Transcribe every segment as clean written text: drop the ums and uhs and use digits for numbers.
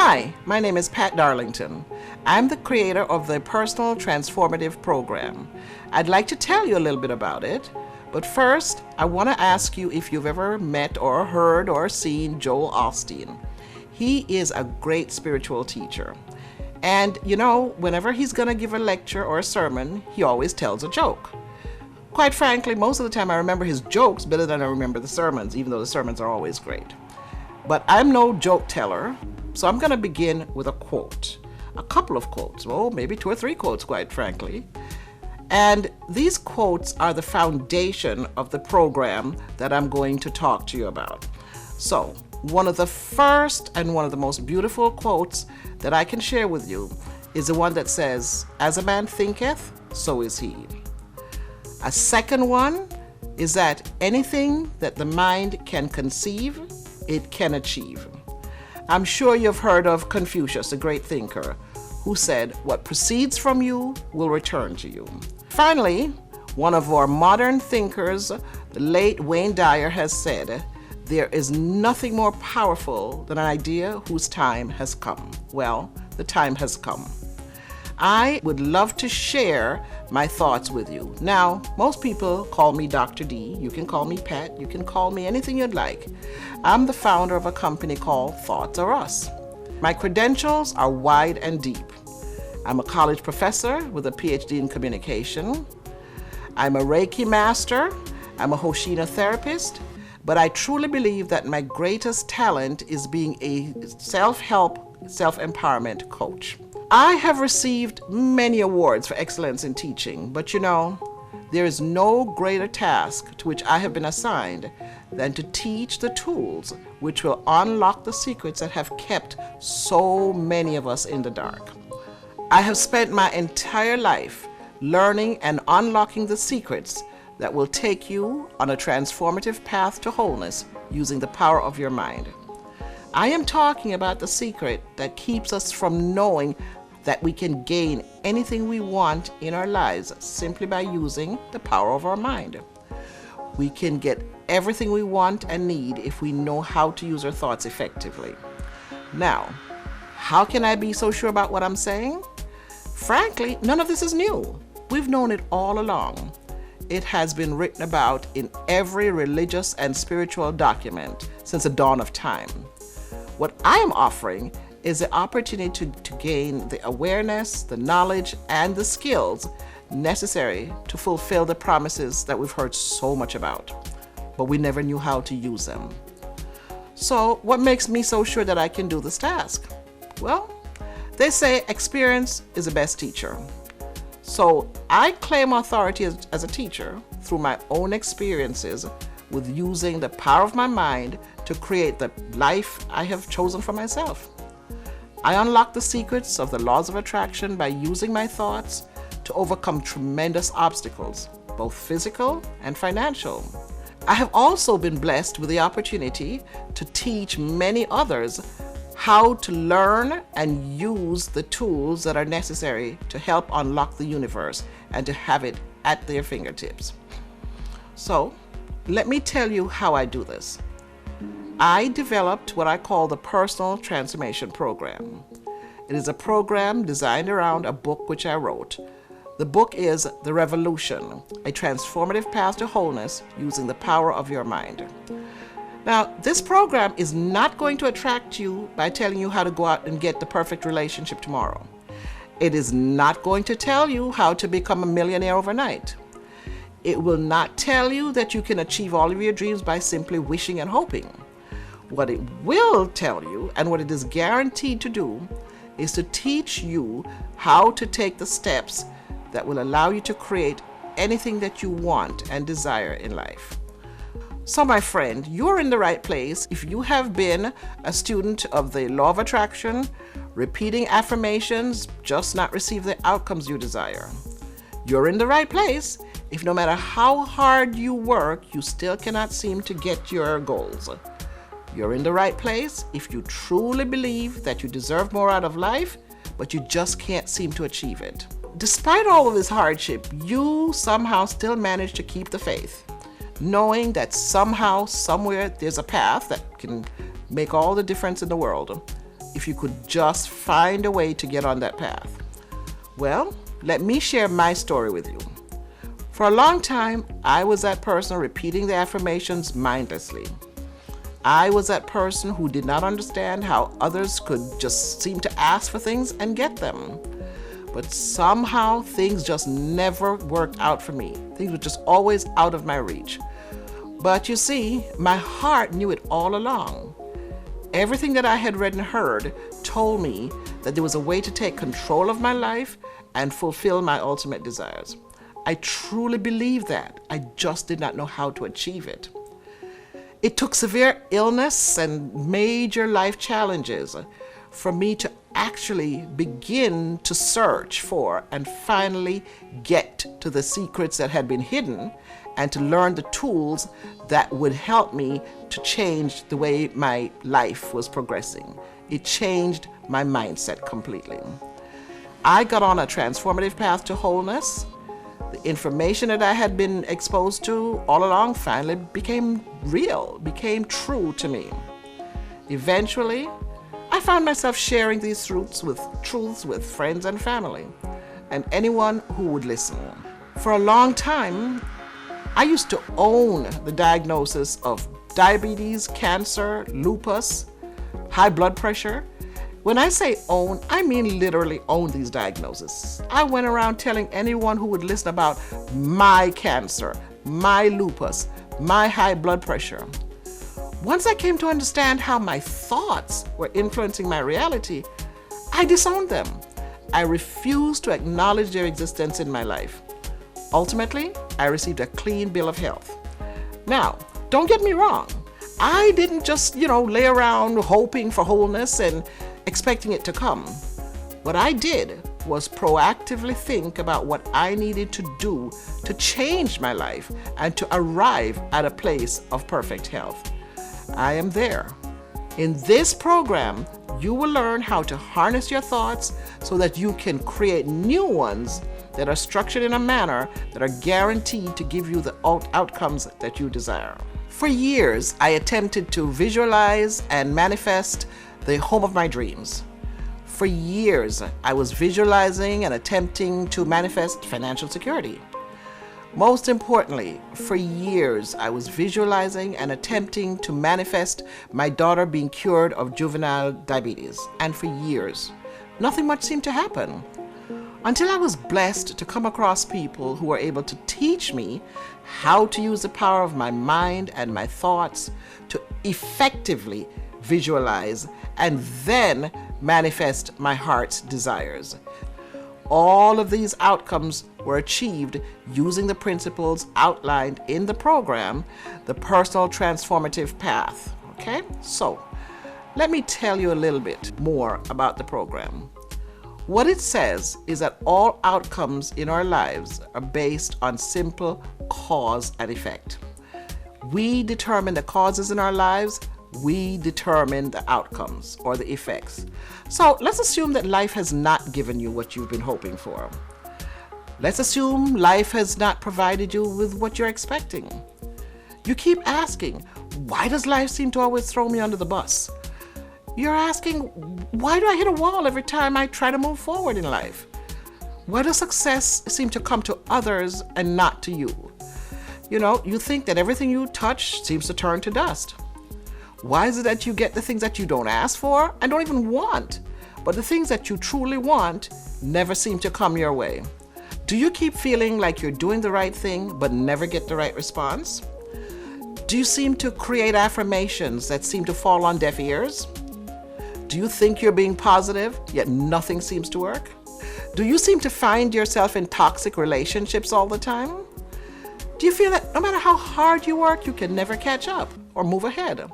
Hi, my name is Pat Darlington. I'm the creator of the Personal Transformative Program. I'd like to tell you a little bit about it, but first, I want to ask you if you've ever met or heard or seen Joel Osteen. He is a great spiritual teacher. And you know, whenever he's going to give a lecture or a sermon, he always tells a joke. Quite frankly, most of the time I remember his jokes better than I remember the sermons, even though the sermons are always great. But I'm no joke teller, so I'm going to begin with a quote. A couple of quotes, maybe 2 or 3 quotes, quite frankly. And these quotes are the foundation of the program that I'm going to talk to you about. So, one of the first and one of the most beautiful quotes that I can share with you is the one that says, "As a man thinketh, so is he." A second one is that anything that the mind can conceive, it can achieve. I'm sure you've heard of Confucius, a great thinker, who said, "What proceeds from you will return to you." Finally, one of our modern thinkers, the late Wayne Dyer, has said, "There is nothing more powerful than an idea whose time has come." Well, the time has come. I would love to share my thoughts with you. Now, most people call me Dr. D. You can call me Pat. You can call me anything you'd like. I'm the founder of a company called Thoughts Are Us. My credentials are wide and deep. I'm a college professor with a PhD in communication. I'm a Reiki master. I'm a Hoshina therapist. But I truly believe that my greatest talent is being a self-help, self-empowerment coach. I have received many awards for excellence in teaching, but you know, there is no greater task to which I have been assigned than to teach the tools which will unlock the secrets that have kept so many of us in the dark. I have spent my entire life learning and unlocking the secrets that will take you on a transformative path to wholeness using the power of your mind. I am talking about the secret that keeps us from knowing that we can gain anything we want in our lives simply by using the power of our mind. We can get everything we want and need if we know how to use our thoughts effectively. Now, how can I be so sure about what I'm saying? Frankly, none of this is new. We've known it all along. It has been written about in every religious and spiritual document since the dawn of time. What I am offering is the opportunity to gain the awareness, the knowledge, and the skills necessary to fulfill the promises that we've heard so much about, but we never knew how to use them. So what makes me so sure that I can do this task? Well, they say experience is the best teacher. So I claim authority as a teacher through my own experiences with using the power of my mind to create the life I have chosen for myself. I unlock the secrets of the laws of attraction by using my thoughts to overcome tremendous obstacles, both physical and financial. I have also been blessed with the opportunity to teach many others how to learn and use the tools that are necessary to help unlock the universe and to have it at their fingertips. So, let me tell you how I do this. I developed what I call the Personal Transformation Program. It is a program designed around a book which I wrote. The book is The Revolution, a transformative path to wholeness using the power of your mind. Now, this program is not going to attract you by telling you how to go out and get the perfect relationship tomorrow. It is not going to tell you how to become a millionaire overnight. It will not tell you that you can achieve all of your dreams by simply wishing and hoping. What it will tell you, and what it is guaranteed to do, is to teach you how to take the steps that will allow you to create anything that you want and desire in life. So my friend, you're in the right place if you have been a student of the law of attraction, repeating affirmations, just not receive the outcomes you desire. You're in the right place if no matter how hard you work, you still cannot seem to get your goals. You're in the right place if you truly believe that you deserve more out of life, but you just can't seem to achieve it. Despite all of this hardship, you somehow still manage to keep the faith, knowing that somehow, somewhere, there's a path that can make all the difference in the world. if you could just find a way to get on that path? Well, let me share my story with you. For a long time, I was that person repeating the affirmations mindlessly. I was that person who did not understand how others could just seem to ask for things and get them. But somehow things just never worked out for me. Things were just always out of my reach. But you see, my heart knew it all along. Everything that I had read and heard told me that there was a way to take control of my life and fulfill my ultimate desires. I truly believed that. I just did not know how to achieve it. It took severe illness and major life challenges for me to actually begin to search for and finally get to the secrets that had been hidden and to learn the tools that would help me to change the way my life was progressing. It changed my mindset completely. I got on a transformative path to wholeness. The information that I had been exposed to all along finally became real, became true to me. Eventually, I found myself sharing these truths with friends and family, and anyone who would listen. For a long time, I used to own the diagnosis of diabetes, cancer, lupus, high blood pressure. When I say own, I mean literally own these diagnoses. I went around telling anyone who would listen about my cancer, my lupus, my high blood pressure. Once I came to understand how my thoughts were influencing my reality, I disowned them. I refused to acknowledge their existence in my life. Ultimately, I received a clean bill of health. Now, don't get me wrong. I didn't just, lay around hoping for wholeness and expecting it to come. What I did was proactively think about what I needed to do to change my life and to arrive at a place of perfect health. I am there. In this program, you will learn how to harness your thoughts so that you can create new ones that are structured in a manner that are guaranteed to give you the outcomes that you desire. For years, I attempted to visualize and manifest the home of my dreams. For years, I was visualizing and attempting to manifest financial security. Most importantly, for years, I was visualizing and attempting to manifest my daughter being cured of juvenile diabetes. And for years, nothing much seemed to happen. Until I was blessed to come across people who were able to teach me how to use the power of my mind and my thoughts to effectively visualize and then manifest my heart's desires. All of these outcomes were achieved using the principles outlined in the program, the Personal Transformative Path. Okay? So, let me tell you a little bit more about the program. What it says is that all outcomes in our lives are based on simple cause and effect. We determine the causes in our lives, we determine the outcomes or the effects. So let's assume that life has not given you what you've been hoping for. Let's assume life has not provided you with what you're expecting. You keep asking, why does life seem to always throw me under the bus? You're asking, why do I hit a wall every time I try to move forward in life? Why does success seem to come to others and not to you? You think that everything you touch seems to turn to dust. Why is it that you get the things that you don't ask for and don't even want, but the things that you truly want never seem to come your way? Do you keep feeling like you're doing the right thing but never get the right response? Do you seem to create affirmations that seem to fall on deaf ears? Do you think you're being positive, yet nothing seems to work? Do you seem to find yourself in toxic relationships all the time? Do you feel that no matter how hard you work, you can never catch up or move ahead?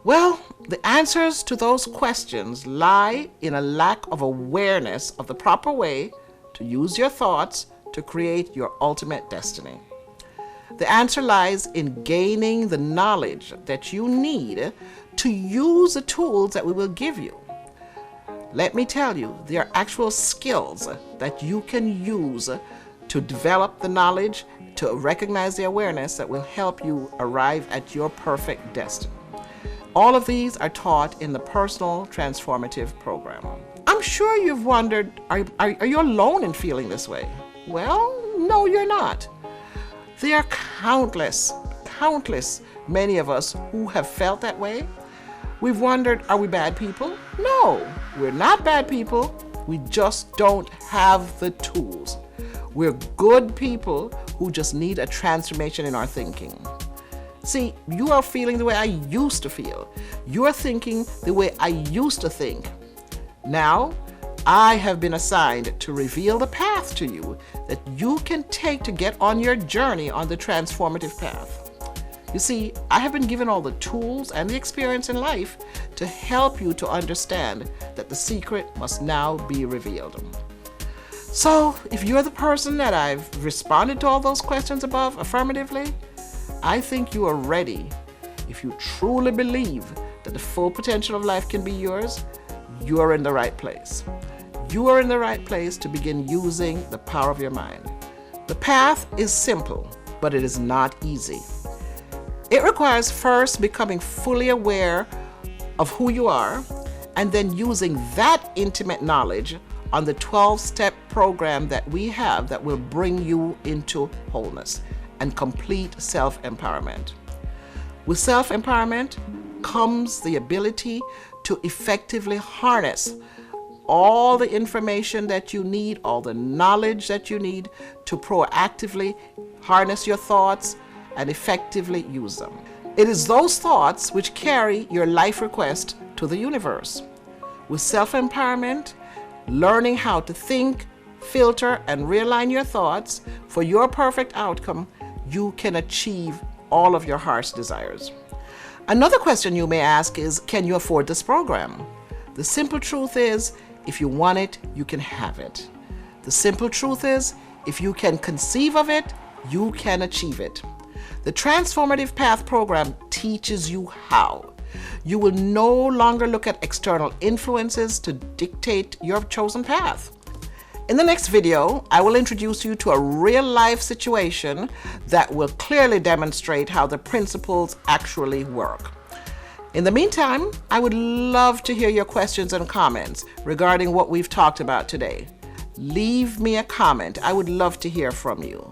Well, the answers to those questions lie in a lack of awareness of the proper way to use your thoughts to create your ultimate destiny. The answer lies in gaining the knowledge that you need to use the tools that we will give you. Let me tell you, there are actual skills that you can use to develop the knowledge, to recognize the awareness that will help you arrive at your perfect destiny. All of these are taught in the Personal Transformative Program. I'm sure you've wondered, are you alone in feeling this way? Well, no, you're not. There are countless many of us who have felt that way. We've wondered, are we bad people? No, we're not bad people. We just don't have the tools. We're good people who just need a transformation in our thinking. See, you are feeling the way I used to feel. You are thinking the way I used to think. Now, I have been assigned to reveal the path to you that you can take to get on your journey on the transformative path. You see, I have been given all the tools and the experience in life to help you to understand that the secret must now be revealed. So, if you're the person that I've responded to all those questions above affirmatively, I think you are ready. If you truly believe that the full potential of life can be yours, you are in the right place. You are in the right place to begin using the power of your mind. The path is simple, but it is not easy. It requires first becoming fully aware of who you are, and then using that intimate knowledge on the 12-step program that we have that will bring you into wholeness and complete self-empowerment. With self-empowerment comes the ability to effectively harness all the information that you need, all the knowledge that you need to proactively harness your thoughts and effectively use them. It is those thoughts which carry your life request to the universe. With self-empowerment, learning how to think, filter, and realign your thoughts for your perfect outcome, you can achieve all of your heart's desires. Another question you may ask is, can you afford this program? The simple truth is, if you want it, you can have it. The simple truth is, if you can conceive of it, you can achieve it. The Transformative Path program teaches you how. You will no longer look at external influences to dictate your chosen path. In the next video, I will introduce you to a real-life situation that will clearly demonstrate how the principles actually work. In the meantime, I would love to hear your questions and comments regarding what we've talked about today. Leave me a comment. I would love to hear from you.